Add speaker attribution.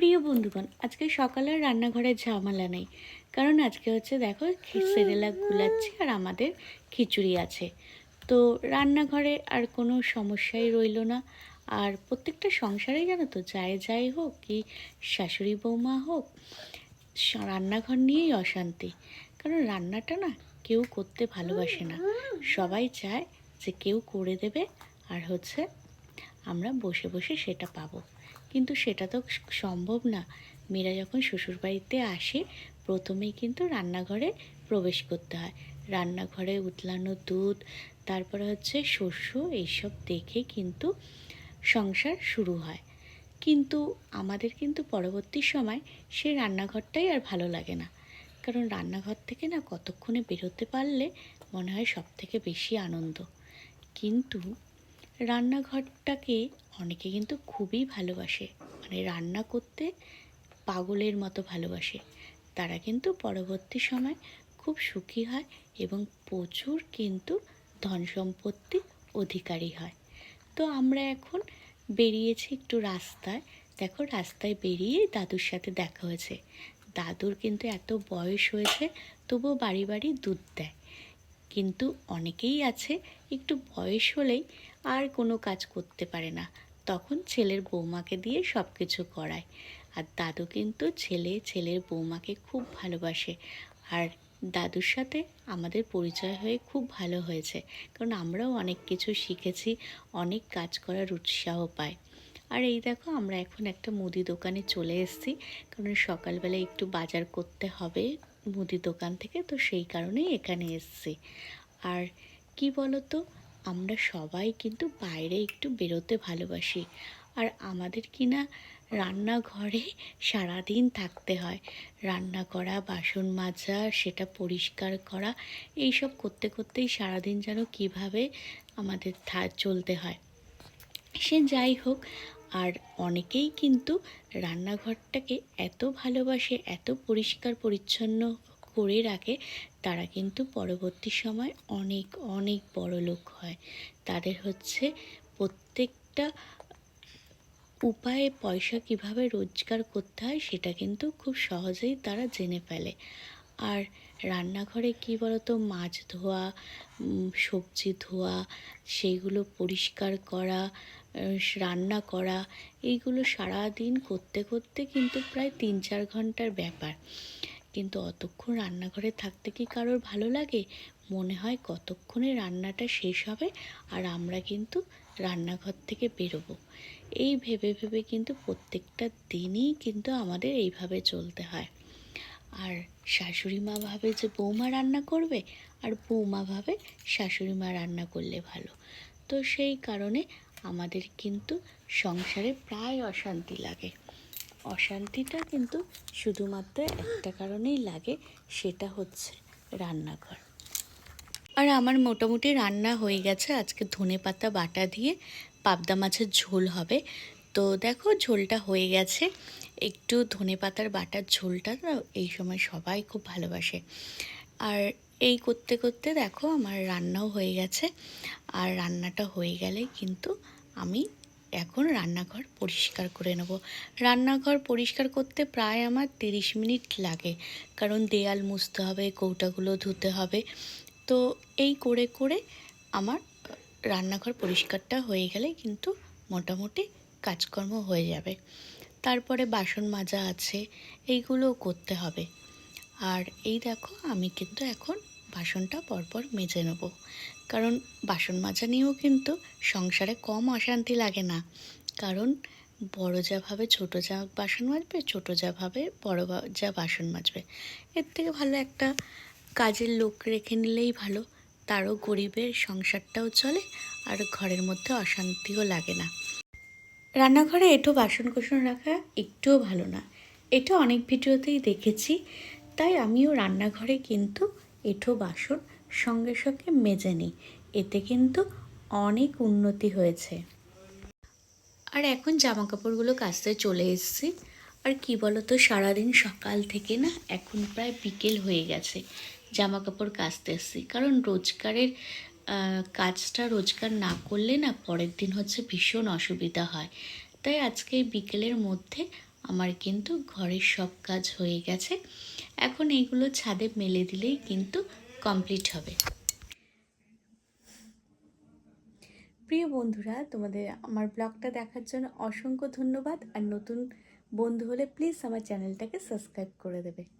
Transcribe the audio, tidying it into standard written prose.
Speaker 1: প্রিয় বন্ধুগণ, আজকে সকালে রান্নাঘরের ঝামেলা নেই, কারণ আজকে হচ্ছে দেখো সেরেলাক গুলাচ্ছি আর আমাদের খিচুড়ি আছে। তো রান্নাঘরে আর কোনো সমস্যাই রইলো না। আর প্রত্যেকটা সংসারেই জানো তো, যাই যাই হোক, কি শাশুড়ি বৌমা হোক, রান্নাঘর নিয়েই অশান্তি। কারণ রান্নাটা না কেউ করতে ভালোবাসে না, সবাই চায় যে কেউ করে দেবে আর হচ্ছে আমরা বসে বসে সেটা পাবো। কিন্তু সেটা তো সম্ভব না। মেয়েরা যখন শ্বশুরবাড়িতে আসে, প্রথমেই কিন্তু রান্নাঘরে প্রবেশ করতে হয়। রান্নাঘরে উতলানো দুধ, তারপরে হচ্ছে শস্য, এইসব দেখে কিন্তু সংসার শুরু হয়। কিন্তু আমাদের কিন্তু পরবর্তী সময় সেই রান্নাঘরটাই আর ভালো লাগে না। কারণ রান্নাঘর থেকে না কতক্ষণে বেরোতে পারলে মনে হয় সব থেকে বেশি আনন্দ। কিন্তু রান্নাঘরটাকে অনেকে কিন্তু খুবই ভালোবাসে, মানে রান্না করতে পাগলের মতো ভালোবাসে। তারা কিন্তু পরবর্তী সময় খুব সুখী হয় এবং প্রচুর কিন্তু ধন সম্পত্তি অধিকারী হয়। তো আমরা এখন বেরিয়েছি একটু রাস্তায়। দেখো, রাস্তায় বেরিয়ে দাদুর সাথে দেখা হয়েছে। দাদুর কিন্তু এত বয়স হয়েছে, তবুও বাড়ি বাড়ি দুধ দেয়। কিন্তু অনেকেই আছে একটু বয়স হলেই আর কোনো কাজ করতে পারে না, তখন ছেলের বৌমাকে দিয়ে সব কিছু করায়। আর দাদু কিন্তু ছেলের বৌমাকে খুব ভালোবাসে। আর দাদুর সাথে আমাদের পরিচয় হয়ে খুব ভালো হয়েছে, কারণ আমরাও অনেক কিছু শিখেছি, অনেক কাজ করার উৎসাহ পাই। আর এই দেখো, আমরা এখন একটা মুদি দোকানে চলে এসেছি, কারণ সকালবেলা একটু বাজার করতে হবে মুদি দোকান থেকে, তো সেই কারণেই এখানে এসেছি। আর কি বলতো, আমরা সবাই কিন্তু বাইরে একটু বেরোতে ভালোবাসি। আর আমাদের কিনা রান্নাঘরে সারাদিন থাকতে হয়। রান্না করা, বাসন মাজা, সেটা পরিষ্কার করা, এইসব করতে করতেই সারাদিন যেন কীভাবে আমাদের চলতে হয়। সে যাই হোক, আর অনেকেই কিন্তু রান্নাঘরটাকে এত ভালোবাসে, এত পরিষ্কার পরিচ্ছন্ন করে রাখে, তারা কিন্তু পরবর্তী সময় অনেক অনেক বড়লোক হয়। তাদের হচ্ছে প্রত্যেকটা উপায়ে পয়সা কিভাবে রোজগার করতে হয় সেটা কিন্তু খুব সহজেই তারা জেনে ফেলে। আর রান্নাঘরে কী বলতো, মাছ ধোয়া, সবজি ধোয়া, সেইগুলো পরিষ্কার করা, রান্না করা, এইগুলো সারা দিন করতে করতে কিন্তু প্রায় 3-4 ঘন্টার ব্যাপার। কিন্তু অতক্ষণ রান্নাঘরে থাকতে কি কারোর ভালো লাগে? মনে হয় কতক্ষণে রান্নাটা শেষ হবে আর আমরা কিন্তু রান্নাঘর থেকে বেরোবো। এই ভেবে ভেবে কিন্তু প্রত্যেকটা দিনই কিন্তু আমাদের এইভাবে চলতে হয়। আর শাশুড়ি মা ভাবে যে বৌমা রান্না করবে, আর বৌমা ভাবে শাশুড়ি মা রান্না করলে ভালো। তো সেই কারণে আমাদের কিন্তু সংসারে প্রায় অশান্তি লাগে। অশান্তিটা কিন্তু শুধুমাত্র একটা কারণেই লাগে, সেটা হচ্ছে রান্নাঘর। আর আমার মোটামুটি রান্না হয়ে গেছে। আজকে ধনেপাতা বাটা দিয়ে পাবদা মাছের ঝোল হবে। তো দেখো, ঝোলটা হয়ে গেছে। একটু ধনেপাতার বাটার ঝোলটা না এই সময় সবাই খুব ভালোবাসে। আর এই করতে করতে দেখো আমার রান্নাও হয়ে গেছে। আর রান্নাটা হয়ে গেলে কিন্তু আমি এখন রান্নাঘর পরিষ্কার করে নেব। রান্নাঘর পরিষ্কার করতে প্রায় আমার 30 মিনিট লাগে, কারণ দেয়াল মুছতে হবে, কৌটাগুলো ধুতে হবে। তো এই করে করে আমার রান্নাঘর পরিষ্কারটা হয়ে গেলে কিন্তু মোটামুটি কাজকর্ম হয়ে যাবে। তারপরে বাসন মাজা আছে, এইগুলোও করতে হবে। আর এই দেখো, আমি কিন্তু এখন বাসনটা পরপর মেজে নেব, কারণ বাসন মাজা নিয়েও কিন্তু সংসারে কম অশান্তি লাগে না। কারণ বড় যা ভাবে ছোটো যা বাসন মাজবে, ছোটো যা ভাবে বড় যা বাসন মাজবে। এর থেকে ভালো একটা কাজের লোক রেখে নিলেই ভালো, তারও গরিবের সংসারটাও চলে আর ঘরের মধ্যে অশান্তিও লাগে না। রান্নাঘরে এঁটো বাসন কোসন রাখা একটুও ভালো না, এটা অনেক ভিডিওতেই দেখেছি। তাই আমিও রান্নাঘরে কিন্তু এঁটো বাসন সঙ্গে সঙ্গে মেজে নিই, এতে কিন্তু অনেক উন্নতি হয়েছে। আর এখন জামা কাপড়গুলো কাচতে চলে এসেছি। আর কি বলো তো, সারাদিন সকাল থেকে না এখন প্রায় বিকেল হয়ে গেছে, জামা কাপড় কাচতে এসেছি। কারণ রোজগারের কাজটা রোজগার না করলে না পরের দিন হচ্ছে ভীষণ অসুবিধা হয়। তাই আজকে বিকেলের মধ্যে আমার কিন্তু ঘরের সব কাজ হয়ে গেছে। এখন এইগুলো ছাদে মেলে দিলেই কিন্তু কমপ্লিট হবে। প্রিয় বন্ধুরা, তোমাদের আমার ব্লগটা দেখার জন্য অসংখ্য ধন্যবাদ। আর নতুন বন্ধু হলে প্লিজ আমার চ্যানেলটাকে সাবস্ক্রাইব করে দেবে।